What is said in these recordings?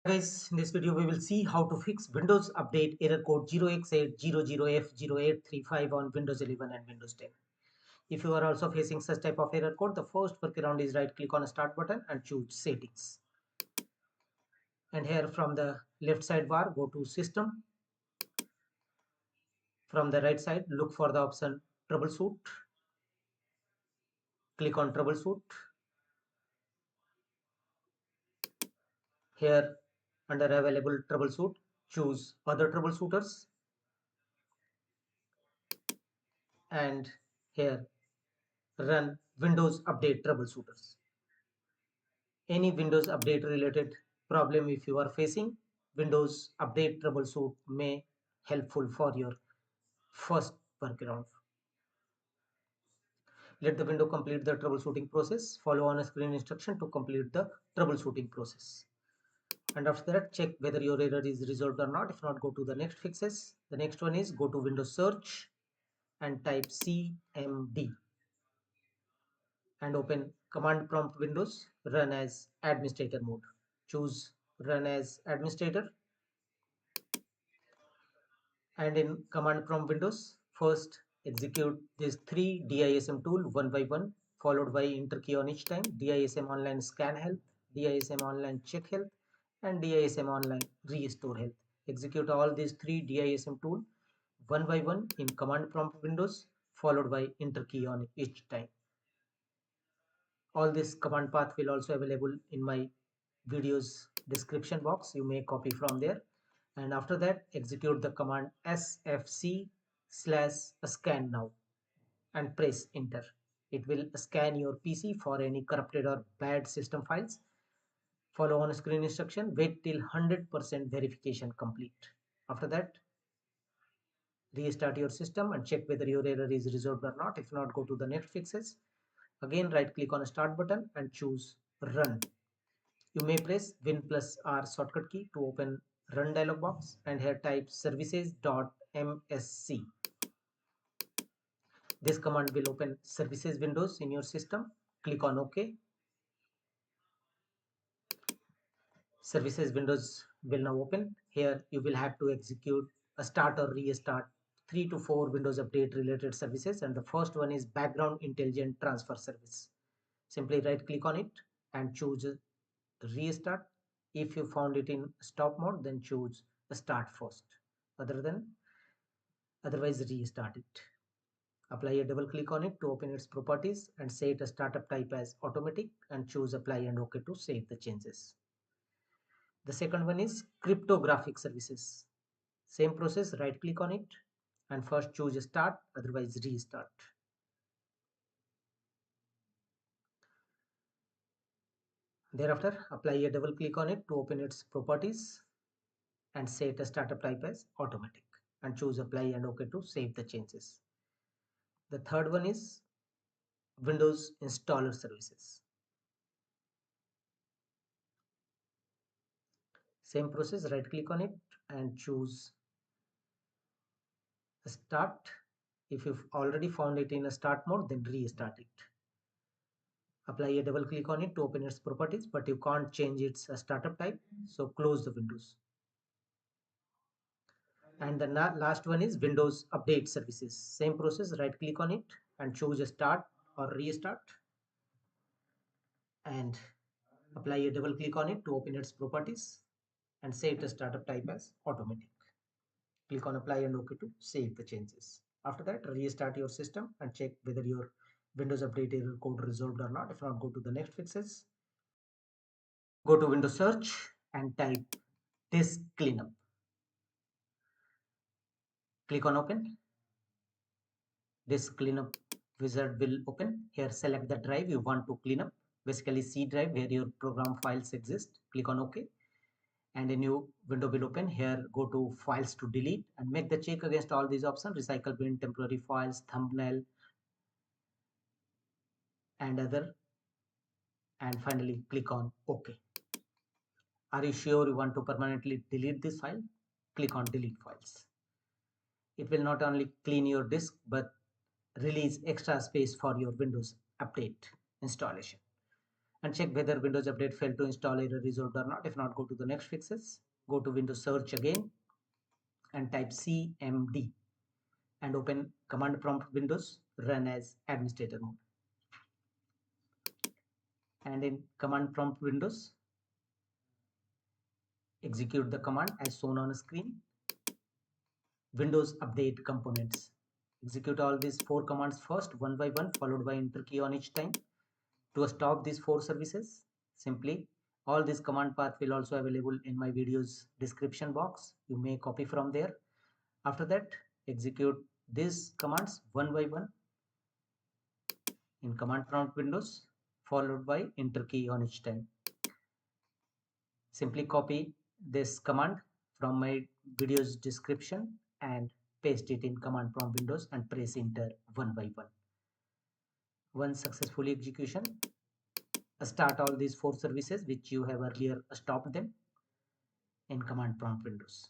Guys, in this video we will see how to fix Windows Update error code 0x800f0835 on Windows 11 and Windows 10. If you are also facing such type of error code, the first workaround is right click on a start button and choose settings. And here from the left sidebar, go to system. From the right side, look for the option troubleshoot. Click on troubleshoot. Here under available troubleshoot, choose other troubleshooters. And here run Windows Update troubleshooters. Any Windows update related problem if you are facing, Windows update troubleshoot may helpful for your first workaround. Let the window complete the troubleshooting process. Follow on a screen instruction to complete the troubleshooting process. And after that, check whether your error is resolved or not. If not, go to the next fixes. The next one is go to Windows search and type cmd and open command prompt windows. Run as administrator mode. Choose run as administrator. And in command prompt windows, first execute these three DISM tool one by one, followed by enter key on each time. DISM online scan health, DISM online check health, and DISM online restore health. Execute all these three DISM tool one by one in command prompt windows, followed by enter key on each time. All this command path will also available in my videos description box. You may copy from there. And after that, execute the command sfc/scan now and press enter. It will scan your PC for any corrupted or bad system files. Follow on screen instruction. Wait till 100% verification complete. After that, restart your system and check whether your error is resolved or not. If not, go to the next fixes. Again, right click on a start button and choose run. You may press Win plus R shortcut key to open Run dialog box and here type services.msc. This command will open services windows in your system. Click on OK. Services windows will now open. Here you will have to execute a start or restart 3 to 4 Windows Update related services, and the first one is background intelligent transfer service. Simply right click on it and choose restart. If you found it in stop mode, then choose start first. Otherwise restart it. Apply a double click on it to open its properties and set a startup type as automatic and choose apply and OK to save the changes. The second one is cryptographic services. Same process, right click on it and first choose start, otherwise restart. Thereafter, apply a double click on it to open its properties and set a startup type as automatic and choose apply and OK to save the changes. The third one is Windows installer services. Same process, right click on it and choose start. If you've already found it in a start mode, then restart it. Apply a double click on it to open its properties, but you can't change its startup type, so close the windows. And the last one is Windows update services. Same process, right click on it and choose a start or restart and apply a double click on it to open its properties and set the startup type as automatic. Click on apply and OK to save the changes. After that, restart your system and check whether your Windows update error code resolved or not. If not, go to the next fixes. Go to Windows search and type disk cleanup. Click on open. Disk cleanup wizard will open. Here select the drive you want to clean up, basically C drive where your program files exist. Click on OK and a new window will open. Here go to files to delete and make the check against all these options: recycle bin, temporary files, thumbnail and other, and finally click on OK. Are you sure you want to permanently delete this file? Click on delete files. It will not only clean your disk but release extra space for your Windows update installation. and check whether Windows Update failed to install error resolved or not. If not, go to the next fixes, go to Windows search again and type cmd and open command prompt Windows, run as administrator mode. And in command prompt Windows, execute the command as shown on screen. Windows update components. Execute all these 4 commands first, one by one, followed by enter key on each time. To stop these 4 services, simply all this command path will also available in my video's description box. You may copy from there. After that, execute these commands one by one in command prompt Windows, followed by enter key on each time. Simply copy this command from my video's description and paste it in command prompt Windows and press enter one by one. Once successfully execution, start all these 4 services which you have earlier stopped them in command prompt Windows.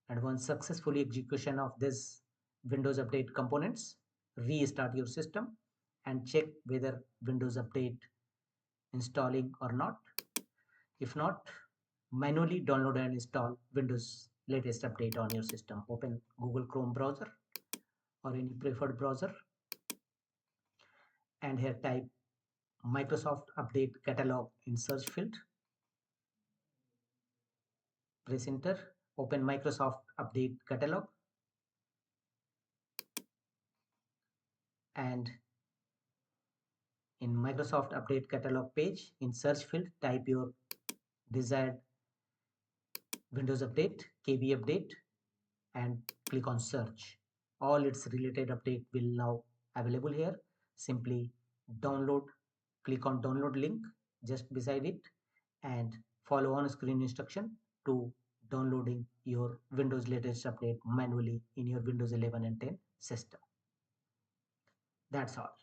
And once successfully execution of this Windows Update components, restart your system and check whether Windows Update installing or not. If not, manually download and install Windows latest update on your system. Open Google Chrome browser or any preferred browser and here type Microsoft Update Catalog in search field. Press enter. Open Microsoft Update Catalog and in Microsoft Update Catalog page, in search field, type your desired Windows Update, KB Update and click on search. All its related update will now available here. Simply download, click on download link just beside it and follow on screen instruction to downloading your Windows latest update manually in your Windows 11 and 10 system. That's all.